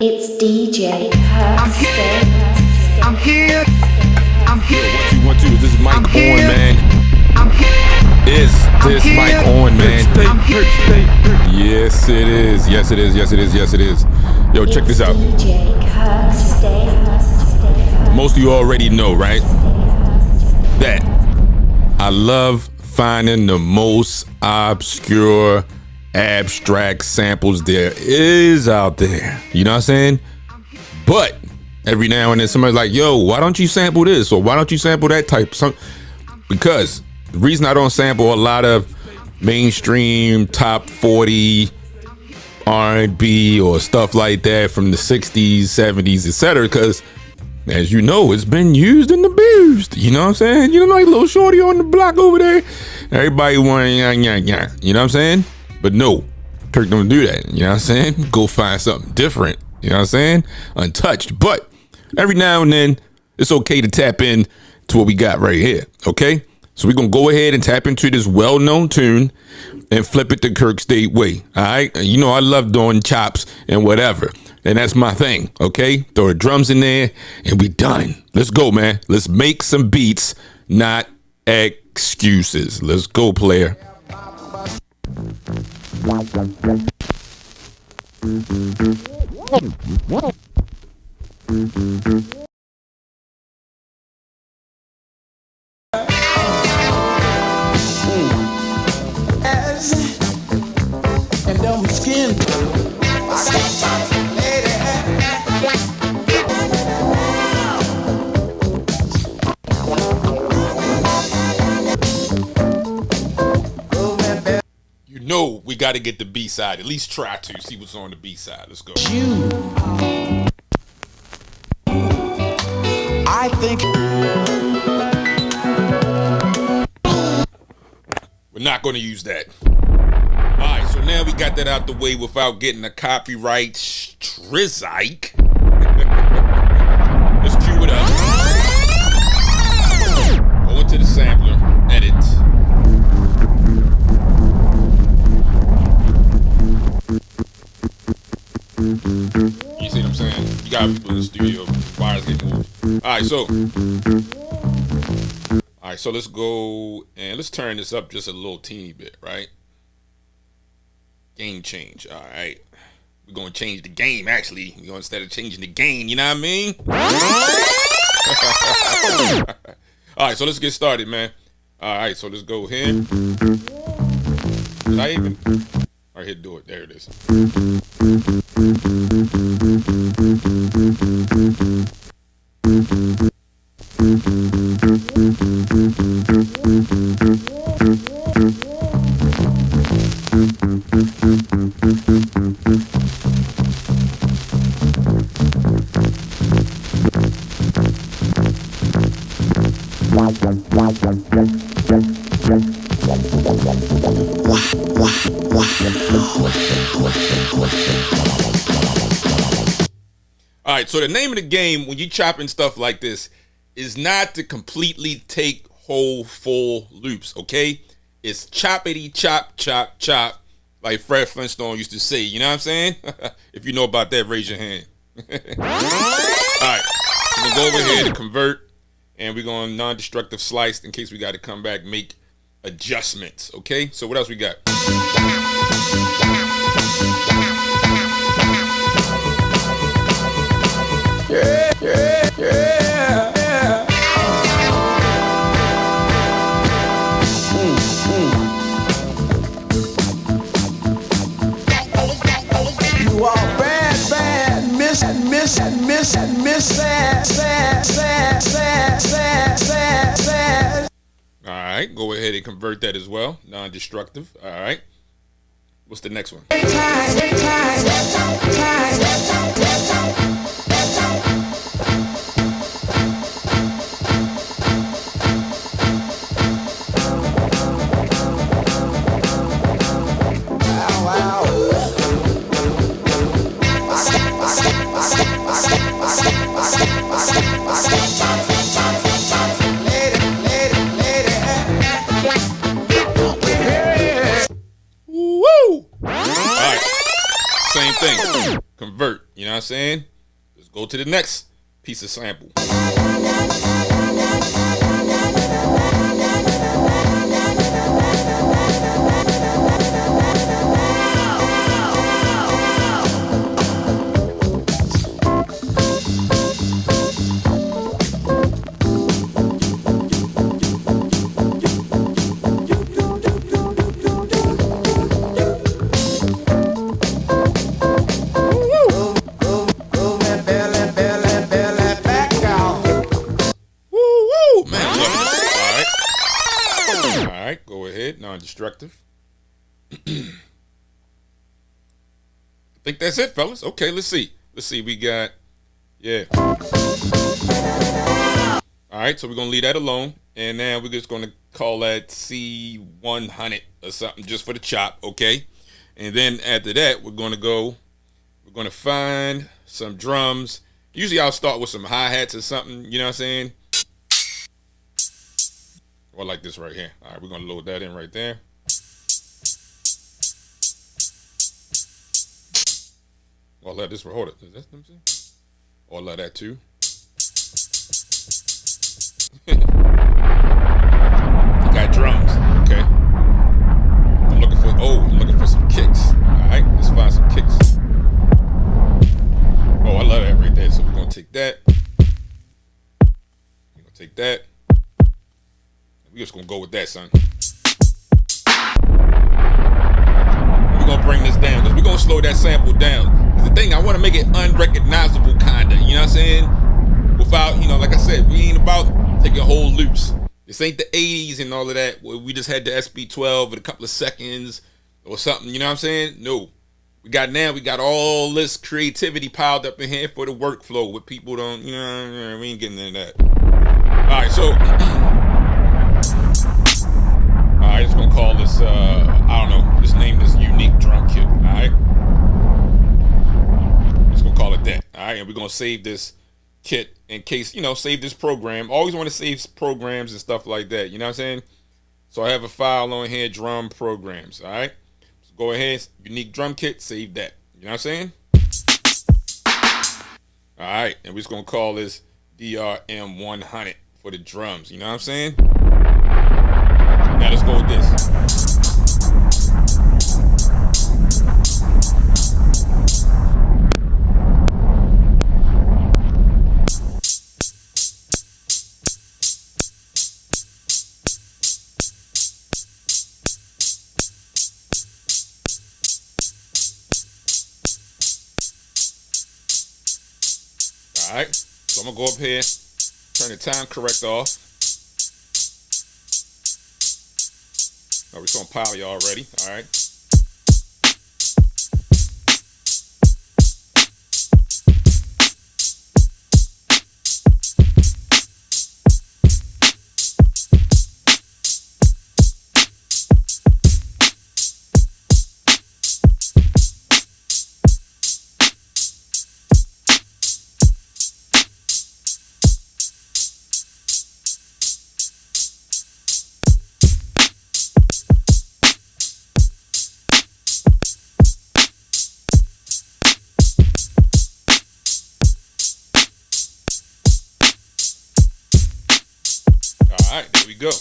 It's DJ Kirk State. I'm here. I'm here. Yo, 1 2 1 2. Is this mic I'm on, here. man? I'm here. Is this I'm mic here. on, man? Kirk State. Yes, it is. Yes, it is. Yes, it is. Yes, it is. Yo, check this out. DJ Kirk State. Most of you already know, right? That I love finding the most obscure, abstract samples there is out there. You know what I'm saying? But every now and then somebody's like, yo, why don't you sample this? Or why don't you sample that type? Because the reason I don't sample a lot of mainstream top 40 R&B or stuff like that from the 60s, 70s, etc. because as you know, it's been used and abused. You know what I'm saying? You know, like little shorty on the block over there. Everybody want yeah. You know what I'm saying? But no, Kirk don't do that. You know what I'm saying? Go find something different. You know what I'm saying? Untouched. But every now and then, it's okay to tap in to what we got right here. Okay? So we're going to go ahead and tap into this well-known tune and flip it the Kirk State way. All right? You know, I love doing chops and whatever. And that's my thing, okay? Throw the drums in there and we done. Let's go, man. Let's make some beats, not excuses. Let's go, player. And them skin. You know we got to get the B-side. At least try to see what's on the B-side. Let's go. I think We're not going to use that. All right, so now we got that out the way without getting a copyright strizike. Let's cue it up. Go into the sampler, edit. You see what I'm saying? You got people in the studio, wires get moved. All right, so let's go and let's turn this up just a little teeny bit, right? Game change. All right. We're going to change the game, actually. We're going instead of changing the game, you know what I mean? All right, so let's get started, man. All right, so let's go here. Did I even? All right, here, do it. There it is. All right, so the name of the game when you chopping stuff like this is not to completely take whole full loops, okay? It's choppity chop chop chop, like Fred Flintstone used to say. You know what I'm saying? If you know about that, raise your hand. All right, we're gonna go over here to convert, and we're going non-destructive slice in case we got to come back make adjustments. Okay, so what else we got? you are bad, miss, sad. All right, go ahead and convert that as well. Non-destructive. All right. What's the next one? Woo! All right. Same thing. Convert. I'm saying? Let's go to the next piece of sample. Non-destructive. I think that's it, fellas. Okay, let's see. We got, yeah. All right, so we're gonna leave that alone, and now we're just gonna call that C100 or something just for the chop, okay? And then after that, we're gonna find some drums. Usually I'll start with some hi-hats or something, you know what I'm saying? Or like this right here. All right, we're gonna load that in right there. Or let this, hold it. Is that what I'm saying? Or let that too. You got drums, okay. I'm looking for some kicks. All right, let's find some kicks. Oh, I love that right there. So we're gonna take that. We're gonna take that. We're just gonna go with that, son. We're gonna bring this down because we're gonna slow that sample down. The thing, I want to make it unrecognizable, kinda. You know what I'm saying? Without, like I said, we ain't about taking whole loops. This ain't the 80s and all of that, where we just had the SB12 with a couple of seconds or something. You know what I'm saying? No, we got all this creativity piled up in here for the workflow. What people don't, we ain't getting into that. All right, so. Alright, just gonna call this, I don't know, just name this unique drum kit, alright? Just gonna call it that, alright? And we're gonna save this kit in case, save this program. Always want to save programs and stuff like that, you know what I'm saying? So I have a file on here, drum programs, alright? So go ahead, unique drum kit, save that, you know what I'm saying? Alright, and we're just gonna call this DRM100 for the drums, you know what I'm saying? Now let's go with this. All right, so I'm gonna go up here, turn the time correct off. Oh, we're on poly already. All right. All right, there we go.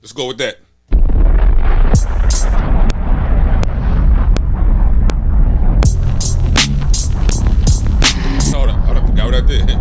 Let's go with that. Hold on, I forgot what I did.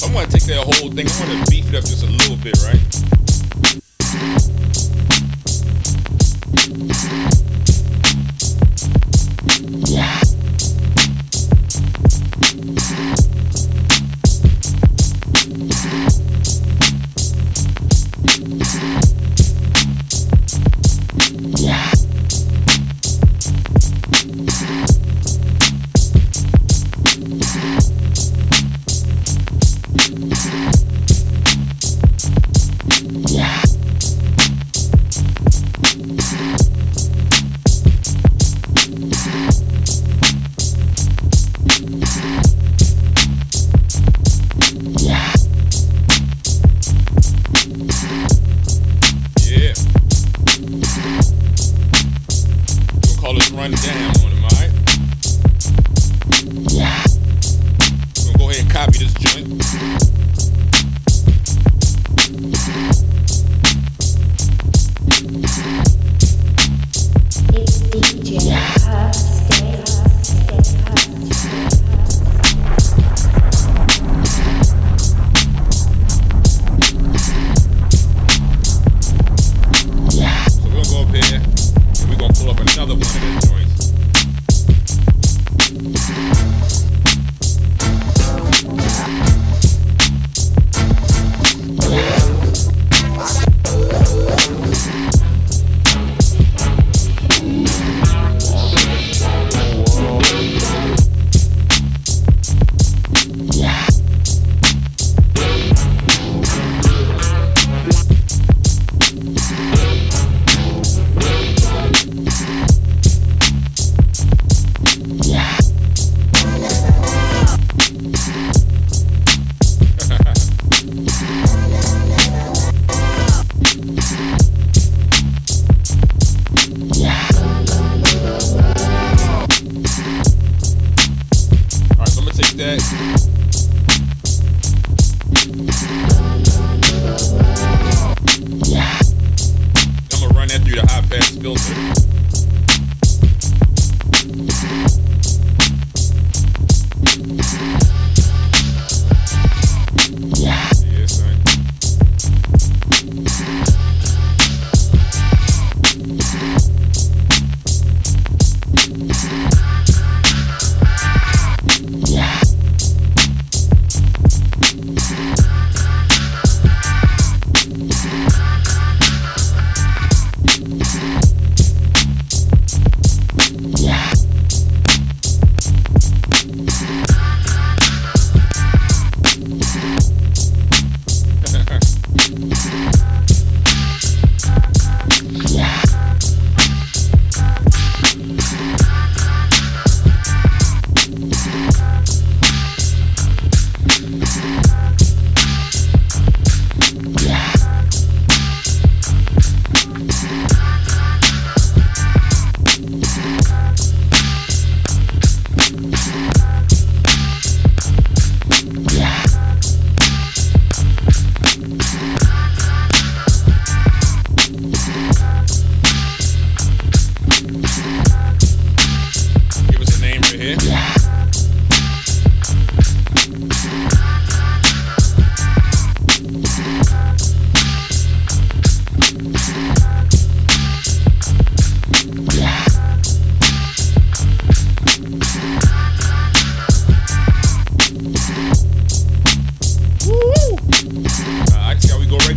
I want to take that whole thing. I want to beef it up just a little bit, right? Run down on him, alright? We're gonna go ahead and copy this joint. It's DJ Kirk State. So we're gonna go up here and we're gonna pull up another one of the joints. That. I'm gonna run that through the high pass filter. Yeah, son.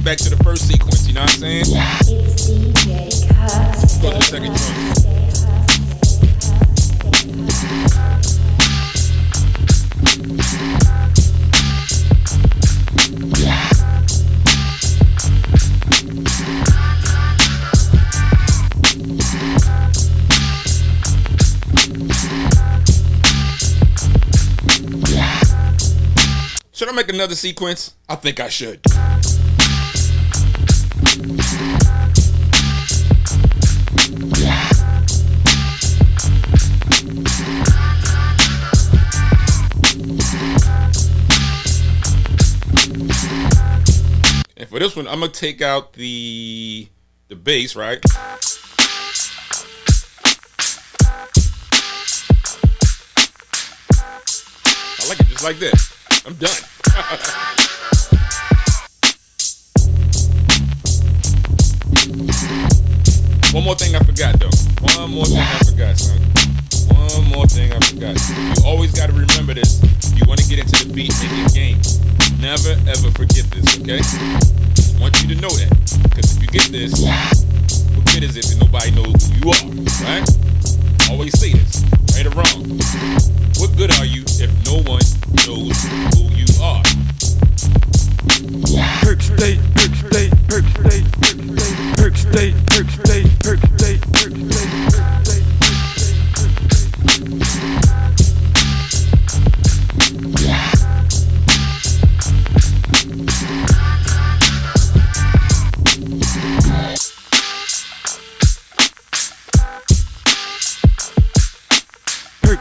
Back to the first sequence, you know what I'm saying? It's DJ Kirk State. Go to the second joint. Should I make another sequence? I think I should. And for this one, I'm gonna take out the bass, right? I like it just like this. I'm done. One more thing I forgot, though. One more thing I forgot, son. One more thing I forgot. You always got to remember this. You want to get into the beat making game. Never ever forget this, okay? Just want you to know that. Because if you get this, what good is it that nobody knows who you are, right? Always say this, right or wrong. What good are you if no one knows who you are? Kirk State, Kirk State, Kirk State, Kirk State, Kirk State, Kirk State, Kirk State, Kirk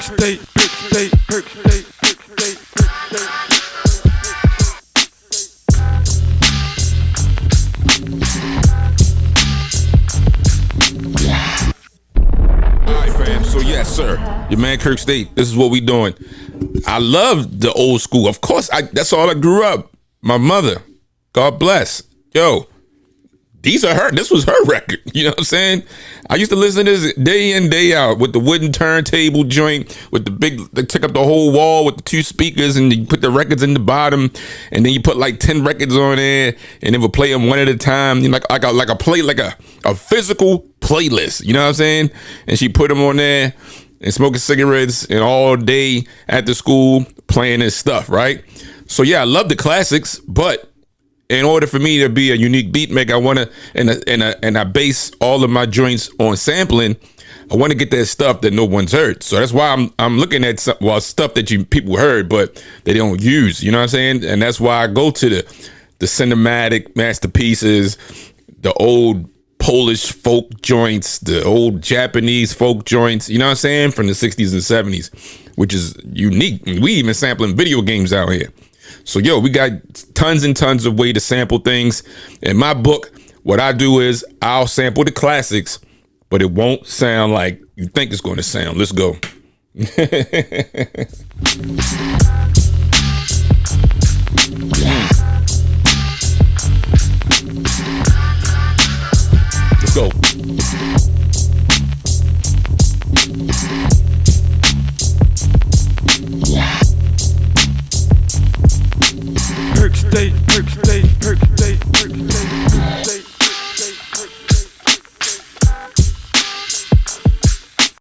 State, Kirk State, Kirk State, Kirk State, Kirk State. Alright, fam. So yes, sir. Your man Kirk State. This is what we doing. I love the old school. Of course, that's all I grew up. My mother. God bless. Yo. These are her. This was her record. You know what I'm saying? I used to listen to this day in, day out with the wooden turntable joint, with the big, they took up the whole wall with the 2 speakers, and you put the records in the bottom, and then you put like 10 records on there, and it would play them one at a time. You know, like a physical playlist. You know what I'm saying? And she put them on there and smoking cigarettes and all day after school playing this stuff, right? So yeah, I love the classics, but in order for me to be a unique beat maker, I want to, and I base all of my joints on sampling. I want to get that stuff that no one's heard. So that's why I'm looking at stuff that people heard, but they don't use. You know what I'm saying? And that's why I go to the cinematic masterpieces, the old Polish folk joints, the old Japanese folk joints. You know what I'm saying? From the 60s and 70s, which is unique. We even sampling video games out here. So, yo, we got tons and tons of way to sample things. In my book, what I do is I'll sample the classics, but it won't sound like you think it's going to sound. Let's go. Let's go. Kirk State,